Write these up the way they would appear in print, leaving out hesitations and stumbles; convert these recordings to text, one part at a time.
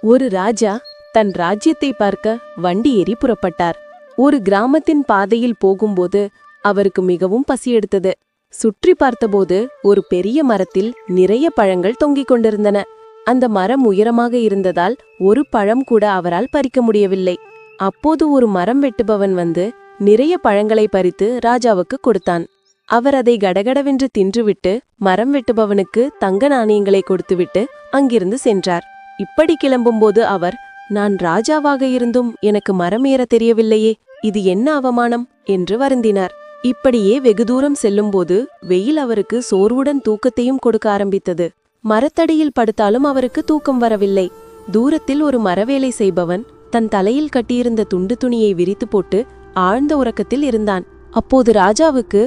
ஒரு ராஜா தன் ராஜ்யத்தை பார்க்க வண்டி ஏறி புறப்பட்டார். ஒரு கிராமத்தின் பாதையில் போகும்போது அவருக்கு மிகவும் பசி எடுத்தது. சுற்றி பார்த்தபோது ஒரு பெரிய மரத்தில் நிறைய பழங்கள் தொங்கிக் கொண்டிருந்தன. அந்த மரம் உயரமாக இருந்ததால் ஒரு பழம் கூட அவரால் பறிக்க முடியவில்லை. அப்போது ஒரு மரம் வெட்டுபவன் வந்து நிறைய பழங்களை பறித்து ராஜாவுக்கு கொடுத்தான். அவர் அதை கடகடவென்று தின்றுவிட்டு மரம் வெட்டுபவனுக்கு தங்க நாணயங்களை கொடுத்துவிட்டு அங்கிருந்து சென்றார். இப்படி கிளம்பும்போது அவர், நான் ராஜாவாக இருந்தும் எனக்கு மரம் ஏற தெரியவில்லையே, இது என்ன அவமானம் என்று வருந்தினார். இப்படியே வெகு தூரம் செல்லும்போது வெயில் அவருக்கு சோர்வுடன் தூக்கத்தையும் கொடுக்க ஆரம்பித்தது. மரத்தடியில் படுத்தாலும் அவருக்கு தூக்கம் வரவில்லை. தூரத்தில் ஒரு மரவேலை செய்பவன் தன் தலையில் கட்டியிருந்த துண்டு துணியை விரித்து போட்டு ஆழ்ந்த உறக்கத்தில் இருந்தான். அப்போது ராஜாவுக்கு,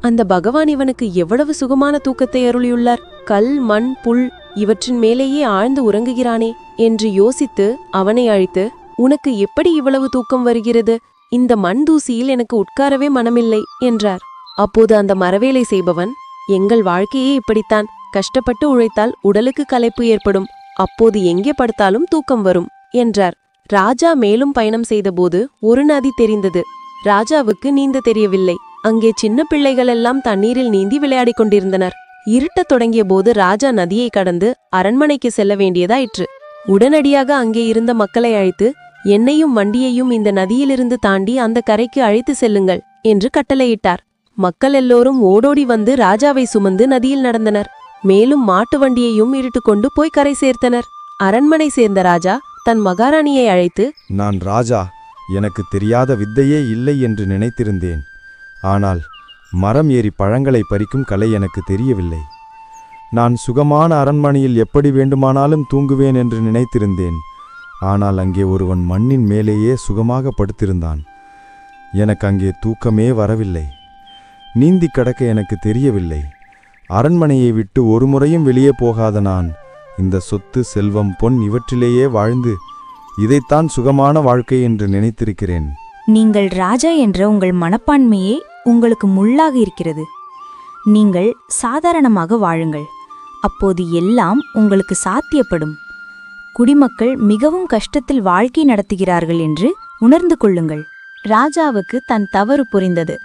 அந்த பகவான் இவனுக்கு எவ்வளவு சுகமான தூக்கத்தை அருளியுள்ளார், கல் மண் புல் இவற்றின் மேலேயே ஆழ்ந்து உறங்குகிறானே என்று யோசித்து அவனை அழைத்து, உனக்கு எப்படி இவ்வளவு தூக்கம் வருகிறது? இந்த மண் தூசியில் எனக்கு உட்காரவே மனமில்லை என்றார். அப்போது அந்த மரவேலை செய்பவன், எங்கள் வாழ்க்கையே இப்படித்தான், கஷ்டப்பட்டு உழைத்தால் உடலுக்கு களைப்பு ஏற்படும், அப்போது எங்கே படுத்தாலும் தூக்கம் வரும் என்றார். ராஜா மேலும் பயணம் செய்தபோது ஒரு நதி தெரிந்தது. ராஜாவுக்கு நீந்த தெரியவில்லை. அங்கே சின்ன பிள்ளைகளெல்லாம் தண்ணீரில் நீந்தி விளையாடிக் கொண்டிருந்தனர். இருட்டத் தொடங்கிய போது ராஜா நதியை கடந்து அரண்மனைக்கு செல்ல வேண்டியதாயிற்று. உடனடியாக அங்கே இருந்த மக்களை அழைத்து, என்னையும் வண்டியையும் இந்த நதியிலிருந்து தாண்டி அந்த கரைக்கு அழைத்து செல்லுங்கள் என்று கட்டளையிட்டார். மக்கள் எல்லோரும் ஓடோடி வந்து ராஜாவை சுமந்து நதியில் நடந்தனர். மேலும் மாட்டு வண்டியையும் இழுத்துக்கொண்டு போய் கரை சேர்த்தனர். அரண்மனை சேர்ந்த ராஜா தன் மகாராணியை அழைத்து, நான் ராஜா, எனக்கு தெரியாத வித்தையே இல்லை என்று நினைத்திருந்தேன். ஆனால் மரம் ஏறி பழங்களை பறிக்கும் கலை எனக்கு தெரியவில்லை. நான் சுகமான அரண்மனையில் எப்படி வேண்டுமானாலும் தூங்குவேன் என்று நினைத்திருந்தேன். ஆனால் அங்கே ஒருவன் மண்ணின் மேலேயே சுகமாக படுத்திருந்தான். எனக்கு அங்கே தூக்கமே வரவில்லை. நீந்தி கடக்க எனக்கு தெரியவில்லை. அரண்மனையை விட்டு ஒரு முறையும் வெளியே போகாத நான் இந்த சொத்து செல்வம் பொன் இவற்றிலேயே வாழ்ந்து இதைத்தான் சுகமான வாழ்க்கை என்று நினைத்திருக்கிறேன். நீங்கள் ராஜா என்ற உங்கள் மனப்பான்மையே உங்களுக்கு முள்ளாக இருக்கிறது. நீங்கள் சாதாரணமாக வாழுங்கள், அப்போது எல்லாம் உங்களுக்கு சாத்தியப்படும். குடிமக்கள் மிகவும் கஷ்டத்தில் வாழ்க்கை நடத்துகிறார்கள் என்று உணர்ந்து கொள்ளுங்கள். ராஜாவுக்கு தன் தவறு புரிந்தது.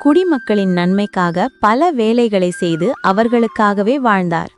குடிமக்களின் நன்மைக்காக பல வேலைகளை செய்து அவர்களுக்காகவே வாழ்ந்தார்.